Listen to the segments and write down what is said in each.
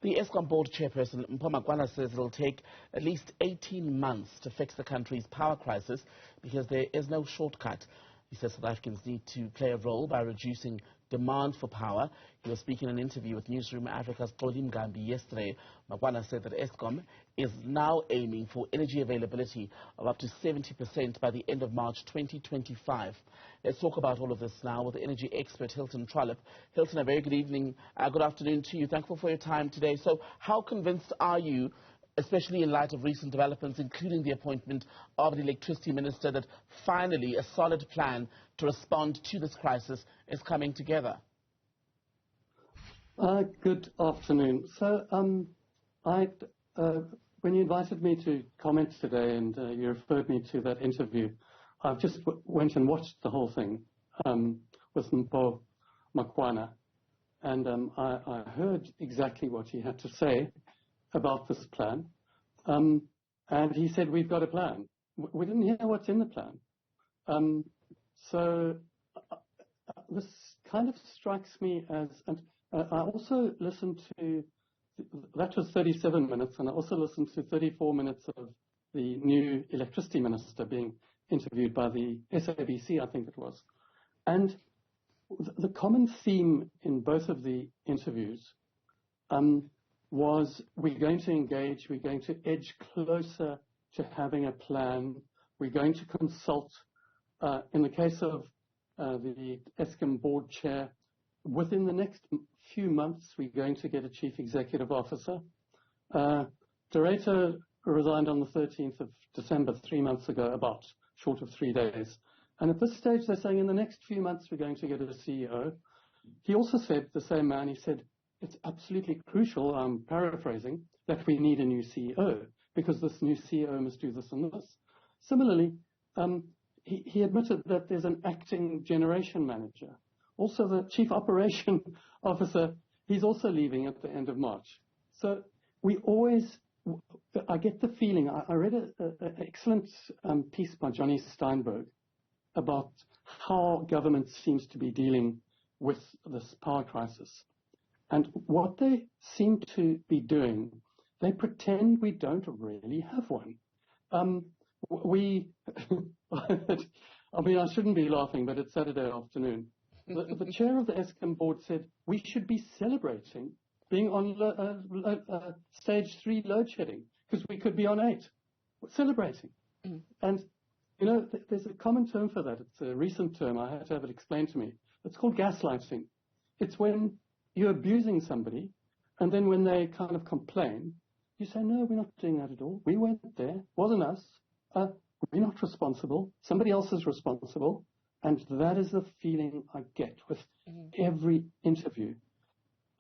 The Eskom board chairperson, Mpho Makwana, says it'll take at least 18 months to fix the country's power crisis because there is no shortcut. He says South Africans need to play a role by reducing demand for power. He was speaking in an interview with Newzroom Afrika's Ngambi yesterday. Makwana said that Eskom is now aiming for energy availability of up to 70% by the end of March 2025. Let's talk about all of this now with the energy expert Hilton Trollip. Hilton, a very good evening, good afternoon to you. Thankful for your time today. So how convinced are you, especially in light of recent developments, including the appointment of the electricity minister, that finally a solid plan to respond to this crisis is coming together? Good afternoon. So, when you invited me to comment today and you referred me to that interview, I've just went and watched the whole thing with Mpho Makwana, and I heard exactly what he had to say about this plan, and he said, we've got a plan. We didn't hear what's in the plan. So this kind of strikes me as, and I also listened to, that was 37 minutes, and I also listened to 34 minutes of the new electricity minister being interviewed by the SABC, I think it was. And the common theme in both of the interviews was, we're going to engage, we're going to edge closer to having a plan, we're going to consult. In the case of the Eskom board chair, within the next few months, we're going to get a chief executive officer. Director resigned on the 13th of December, 3 months ago, about short of 3 days. And at this stage, they're saying in the next few months, we're going to get a CEO. He also said, the same man, he said, it's absolutely crucial, I'm paraphrasing, that we need a new CEO, because this new CEO must do this and this. Similarly, he admitted that there's an acting generation manager. Also, the chief operation officer, he's also leaving at the end of March. So we always, I get the feeling, I read an excellent piece by Johnny Steinberg about how government seems to be dealing with this power crisis. And what they seem to be doing, they pretend we don't really have one. I mean, I shouldn't be laughing, but it's Saturday afternoon. The chair of the Eskom board said we should be celebrating being on stage 3 load shedding because we could be on 8. Celebrating. And, you know, there's a common term for that. It's a recent term. I had to have it explained to me. It's called gaslighting. It's when you're abusing somebody, and then when they kind of complain, you say, no, we're not doing that at all. We weren't there. Wasn't us. We're not responsible. Somebody else is responsible. And that is the feeling I get with every interview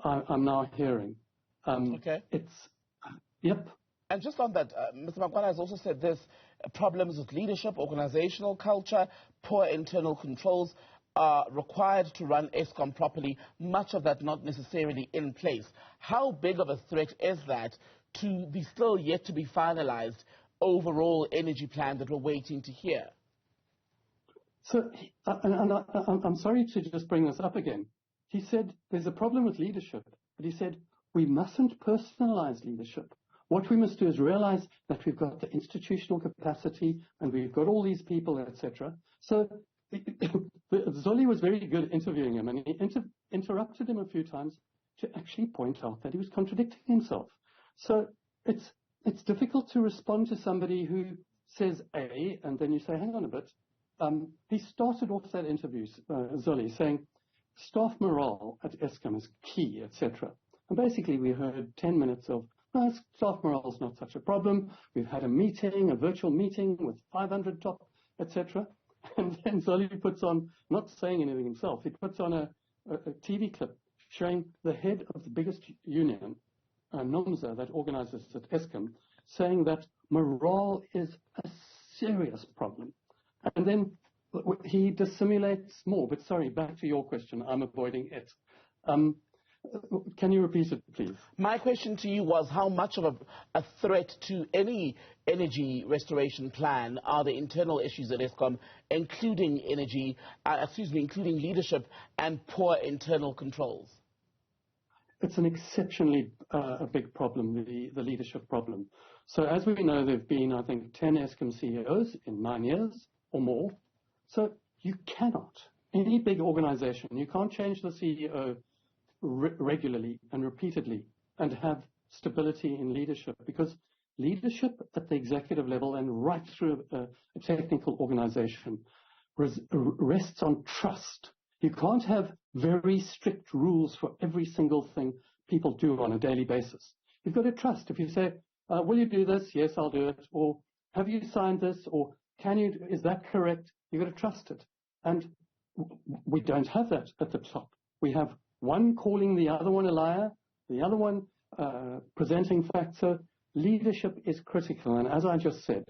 I'm now hearing. Okay. Yep. And just on that, Mr. Makwana has also said this, problems with leadership, organizational culture, poor internal controls are required to run Eskom properly, much of that not necessarily in place. How big of a threat is that to the still yet to be finalized overall energy plan that we're waiting to hear? So, I'm sorry to just bring this up again. He said there's a problem with leadership, but he said we mustn't personalize leadership. What we must do is realize that we've got the institutional capacity and we've got all these people, etc. So Zoli was very good interviewing him, and he interrupted him a few times to actually point out that he was contradicting himself. So it's difficult to respond to somebody who says A, and then you say, hang on a bit. He started off that interview, Zoli, saying staff morale at Eskom is key, etc. And basically we heard 10 minutes of, no, staff morale is not such a problem. We've had a meeting, a virtual meeting with 500 top, etc. And then Zoli puts on, not saying anything himself, he puts on a TV clip showing the head of the biggest union, Nomza, that organizes at Eskom, saying that morale is a serious problem. And then he dissimulates more. But sorry, back to your question. I'm avoiding it. Can you repeat it, please? My question to you was how much of a threat to any energy restoration plan are the internal issues at Eskom, including including leadership and poor internal controls? it's an exceptionally a big problem, the leadership problem. So as we know, there have been, I think, 10 Eskom CEOs in 9 years or more. So you cannot, any big organization, you can't change the CEO regularly and repeatedly and have stability in leadership, because leadership at the executive level and right through a technical organization rests on trust. You can't have very strict rules for every single thing people do on a daily basis. You've got to trust. If you say, will you do this? Yes, I'll do it. Or have you signed this? Or is that correct? You've got to trust it. And we don't have that at the top. We have one calling the other one a liar, the other one presenting facts. So leadership is critical. And as I just said,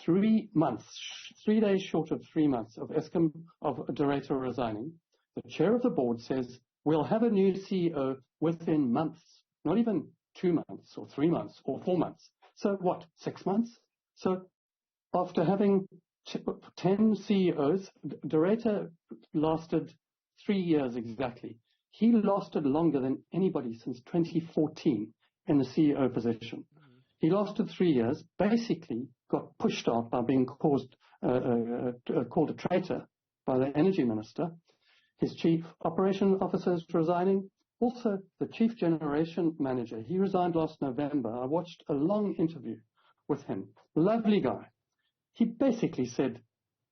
3 months, 3 days short of 3 months of Eskom, of a director resigning, the chair of the board says, we'll have a new CEO within months, not even 2 months or 3 months or 4 months. So what, 6 months? So after having 10 CEOs, Director lasted 3 years exactly. He lasted longer than anybody since 2014 in the CEO position. He lasted 3 years, basically got pushed out by being called a traitor by the energy minister. His chief operation officer is resigning. Also, the chief generation manager, he resigned last November. I watched a long interview with him. Lovely guy. He basically said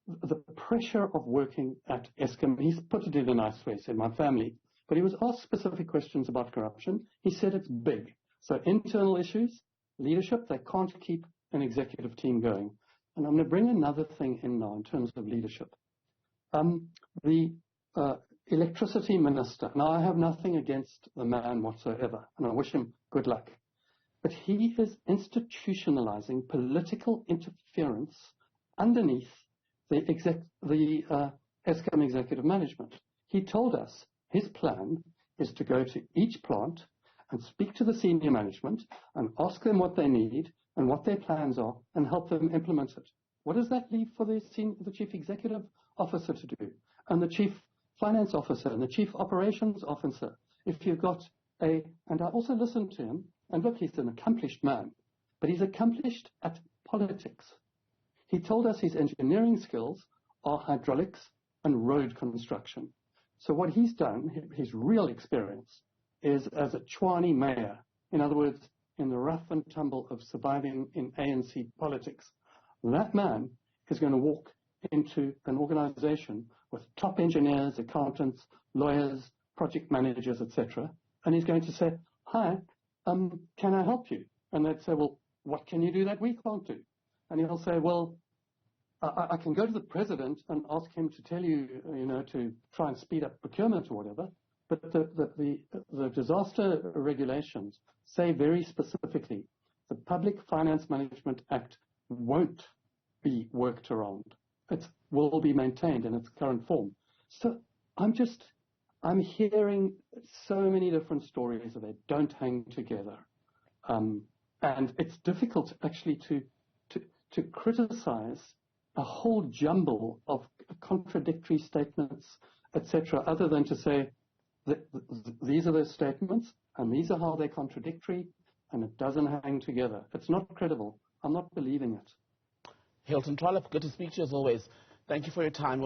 the pressure of working at Eskom, he's put it in a nice way, he said, my family. But he was asked specific questions about corruption. He said it's big. So internal issues, leadership, they can't keep an executive team going. And I'm going to bring another thing in now in terms of leadership. The electricity minister, now I have nothing against the man whatsoever, and I wish him good luck. But he is institutionalizing political interference underneath the Eskom executive management. He told us his plan is to go to each plant and speak to the senior management and ask them what they need and what their plans are and help them implement it. What does that leave for the chief executive officer to do, and the chief finance officer and the chief operations officer? If you've got and I also listened to him, and look, he's an accomplished man, but he's accomplished at politics. He told us his engineering skills are hydraulics and road construction. So what he's done, his real experience, is as a Tshwane mayor. In other words, in the rough and tumble of surviving in ANC politics. That man is going to walk into an organization with top engineers, accountants, lawyers, project managers, etc. And he's going to say, hi, can I help you? And they'd say, well, what can you do that we can't do? And he'll say, well, I can go to the president and ask him to tell you, to try and speed up procurement or whatever. But the disaster regulations say very specifically the Public Finance Management Act won't be worked around. It will be maintained in its current form. So I'm hearing so many different stories that they don't hang together. And it's difficult actually to criticize a whole jumble of contradictory statements, etc., other than to say that these are the statements and these are how they're contradictory and it doesn't hang together. It's not credible. I'm not believing it. Hilton Trollip, good to speak to you as always. Thank you for your time.